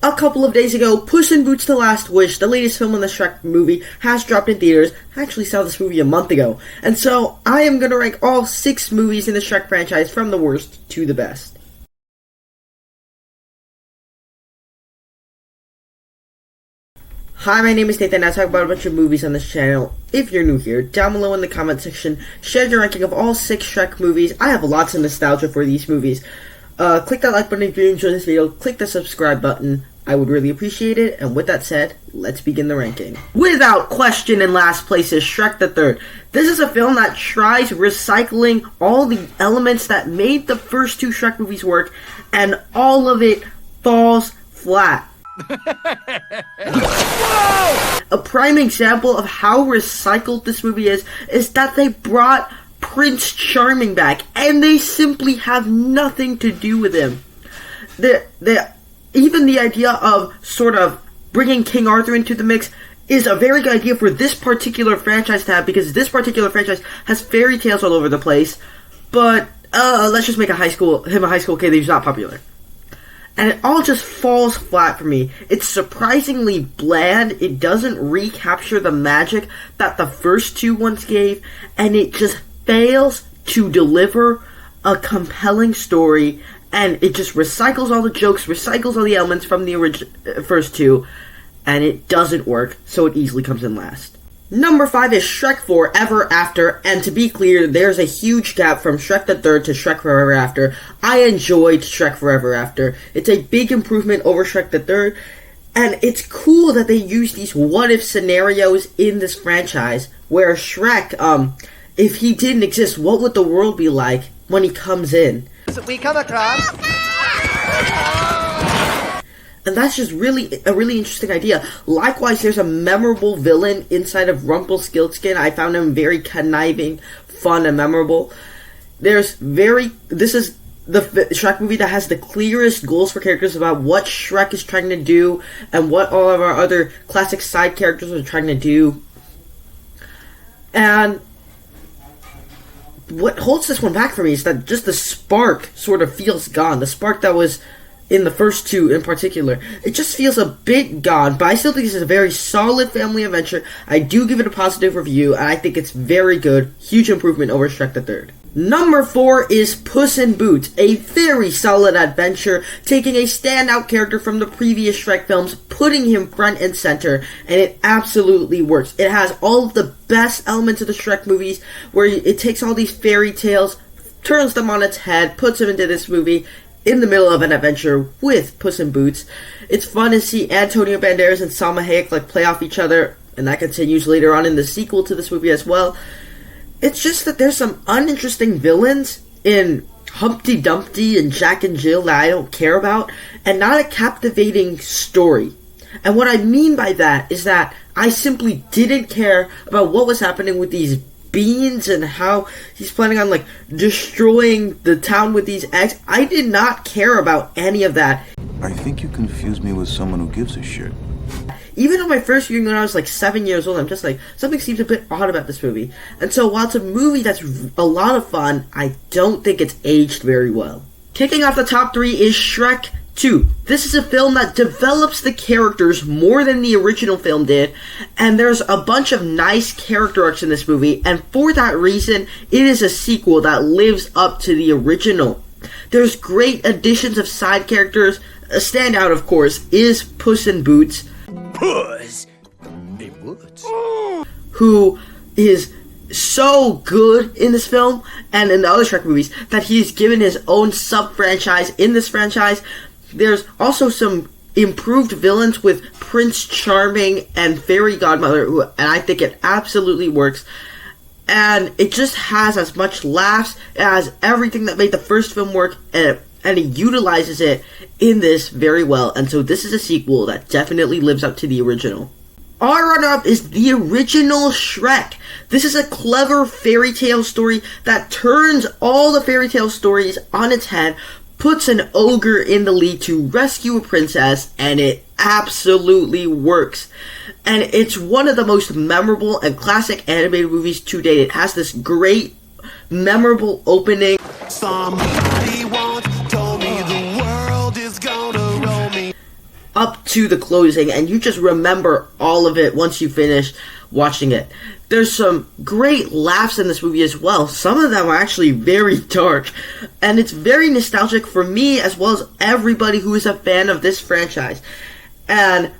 A couple of days ago, Puss in Boots: The Last Wish, the latest film in the Shrek movie, has dropped in theaters. I actually saw this movie a month ago. And so, I am going to rank all 6 movies in the Shrek franchise from the worst to the best. Hi, my name is Nathan, and I talk about a bunch of movies on this channel. If you're new here, down below in the comment section, share your ranking of all 6 Shrek movies. I have lots of nostalgia for these movies. Click that like button if you enjoyed this video, click the subscribe button. I would really appreciate it, and with that said, let's begin the ranking. Without question, in last place is Shrek the Third. This is a film that tries recycling all the elements that made the first 2 Shrek movies work, and all of it falls flat. A prime example of how recycled this movie is that they brought Prince Charming back, and they simply have nothing to do with him. Even the idea of sort of bringing King Arthur into the mix is a very good idea for this particular franchise to have, because this particular franchise has fairy tales all over the place. But let's just make him a high school kid who's not popular. And it all just falls flat for me. It's surprisingly bland. It doesn't recapture the magic that the first 2 ones gave, and it just fails to deliver a compelling story. And it just recycles all the jokes, recycles all the elements from the first 2, and it doesn't work, so it easily comes in last. Number 5 is Shrek Forever After, and to be clear, there's a huge gap from Shrek the Third to Shrek Forever After. I enjoyed Shrek Forever After. It's a big improvement over Shrek the Third, and it's cool that they use these what-if scenarios in this franchise, where Shrek, if he didn't exist, what would the world be like when he comes in? We come across, and that's just a really interesting idea. Likewise, there's a memorable villain inside of Rumpelstiltskin. I found him very conniving, fun, and memorable. This is the Shrek movie that has the clearest goals for characters about what Shrek is trying to do and what all of our other classic side characters are trying to do. And what holds this one back for me is that just the spark sort of feels gone. The spark that was in the first 2 in particular. It just feels a bit gone, but I still think this is a very solid family adventure. I do give it a positive review, and I think it's very good. Huge improvement over Shrek the Third. Number 4 is Puss in Boots, a very solid adventure, taking a standout character from the previous Shrek films, putting him front and center, and it absolutely works. It has all of the best elements of the Shrek movies, where it takes all these fairy tales, turns them on its head, puts them into this movie, in the middle of an adventure with Puss in Boots. It's fun to see Antonio Banderas and Salma Hayek play off each other, and that continues later on in the sequel to this movie as well. It's just that there's some uninteresting villains in Humpty Dumpty and Jack and Jill that I don't care about, and not a captivating story. And what I mean by that is that I simply didn't care about what was happening with these beans and how he's planning on destroying the town with these eggs. I did not care about any of that. I think you confuse me with someone who gives a shit. Even on my first viewing when I was 7 years old, I'm just something seems a bit odd about this movie. And so while it's a movie that's a lot of fun, I don't think it's aged very well. Kicking off the top 3 is Shrek 2. This is a film that develops the characters more than the original film did, and there's a bunch of nice character arcs in this movie, and for that reason, it is a sequel that lives up to the original. There's great additions of side characters. A standout, of course, is Puss in Boots. Puss in Boots, who is so good in this film and in the other Shrek movies that he's given his own sub-franchise in this franchise. There's also some improved villains with Prince Charming and Fairy Godmother, and I think it absolutely works. And it just has as much laughs, it has everything that made the first film work, and it utilizes it in this very well. And so this is a sequel that definitely lives up to the original. Our runner-up is the original Shrek. This is a clever fairy tale story that turns all the fairy tale stories on its head, puts an ogre in the lead to rescue a princess, and it absolutely works. And it's one of the most memorable and classic animated movies to date. It has this great, memorable opening. Somebody once told me the world is gonna roll me. up to the closing, and you just remember all of it once you finish watching it. There's some great laughs in this movie as well. Some of them are actually very dark, and it's very nostalgic for me as well as everybody who is a fan of this franchise. And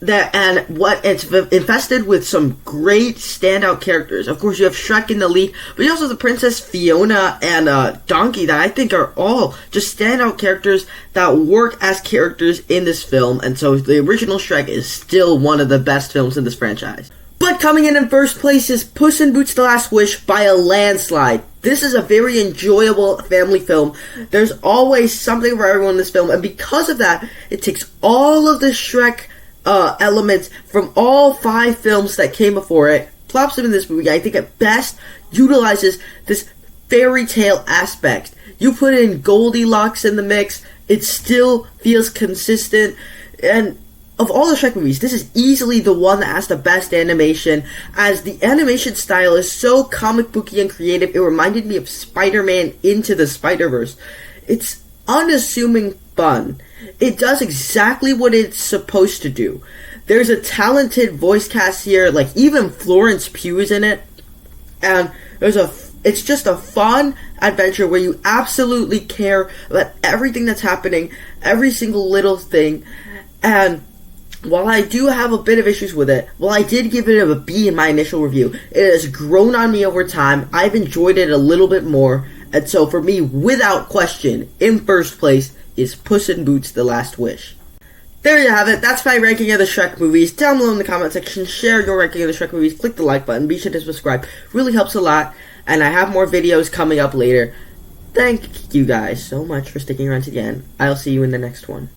it's infested with some great standout characters. Of course, you have Shrek in the lead, but you also have the Princess Fiona and Donkey that I think are all just standout characters that work as characters in this film. And so the original Shrek is still one of the best films in this franchise. But coming in first place is Puss in Boots: The Last Wish by a landslide. This is a very enjoyable family film. There's always something for everyone in this film, and because of that, it takes all of the Shrek elements from all 5 films that came before it, plops them in this movie. I think it best utilizes this fairy tale aspect. You put in Goldilocks in the mix, it still feels consistent, and of all the Shrek movies, this is easily the one that has the best animation, as the animation style is so comic booky and creative. It reminded me of Spider-Man Into the Spider-Verse. It's unassuming fun. It does exactly what it's supposed to do. There's a talented voice cast here, like even Florence Pugh's in it, and it's just a fun adventure where you absolutely care about everything that's happening, every single little thing. And while I do have a bit of issues with it, while I did give it a B in my initial review, it has grown on me over time. I've enjoyed it a little bit more, and so for me, without question, in first place is Puss in Boots: The Last Wish. There you have it. That's my ranking of the Shrek movies. Down below in the comment section, share your ranking of the Shrek movies. Click the like button. Be sure to subscribe. Really helps a lot. And I have more videos coming up later. Thank you guys so much for sticking around to the end. I'll see you in the next one.